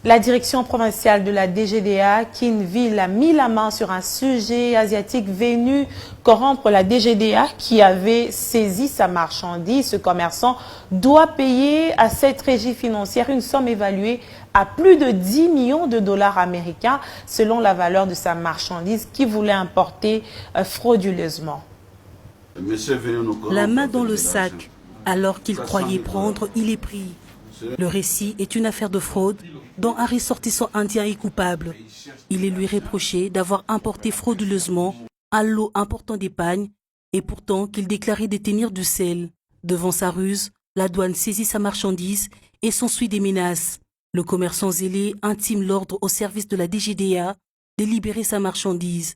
La direction provinciale de la DGDA, Kinville, a mis la main sur un sujet asiatique venu corrompre la DGDA qui avait saisi sa marchandise. Ce commerçant doit payer à cette régie financière une somme évaluée à plus de 10 millions de dollars américains selon la valeur de sa marchandise qu'il voulait importer frauduleusement. La main dans le sac, alors qu'il croyait prendre, il est pris. Le récit est une affaire de fraude dont un ressortissant indien est coupable. Il est lui reproché d'avoir importé frauduleusement un lot important d'épargne et pourtant qu'il déclarait détenir du sel. Devant sa ruse, la douane saisit sa marchandise et s'ensuit des menaces. Le commerçant zélé intime l'ordre au service de la DGDA de libérer sa marchandise.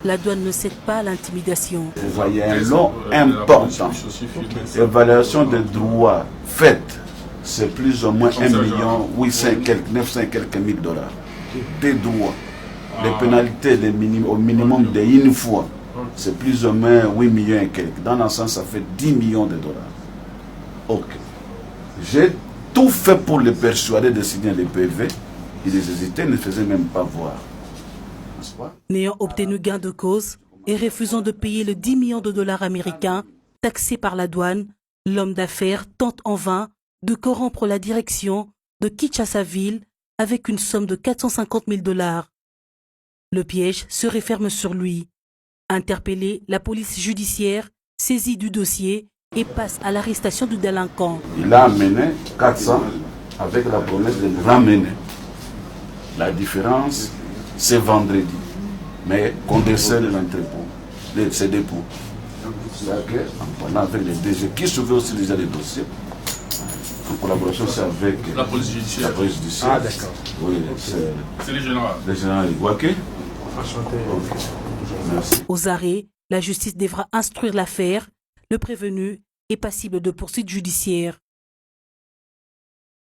La douane ne cède pas à l'intimidation. Il y a un lot important. L'évaluation des droits faite, c'est plus ou moins 1 million 800 quelques, 900 quelques mille dollars. Des droits. Les pénalités au minimum d'une fois, c'est plus ou moins 8 millions et quelques. Dans l'ensemble, ça fait 10 millions de dollars. Ok. J'ai tout fait pour les persuader de signer les PV. Ils hésitaient, ne faisaient même pas voir. N'ayant obtenu gain de cause et refusant de payer le 10 millions de dollars américains taxés par la douane, l'homme d'affaires tente en vain de corrompre la direction de Kinshasa-Ville avec une somme de 450 000 dollars. Le piège se referme sur lui. Interpellé, la police judiciaire saisit du dossier et passe à l'arrestation du délinquant. Il a amené 400 avec la promesse de le ramener. La différence, c'est vendredi. Mais qu'on décèle l'entrepôt, ses dépôts. C'est-à-dire qu'en parlant avec les DG qui suivaient aussi déjà les dossiers, en collaboration c'est avec la police judiciaire. Ah d'accord. Oui, c'est le général. Le général Igouaké. Enchanté. Okay. Merci. Aux arrêts, la justice devra instruire l'affaire. Le prévenu est passible de poursuites judiciaires.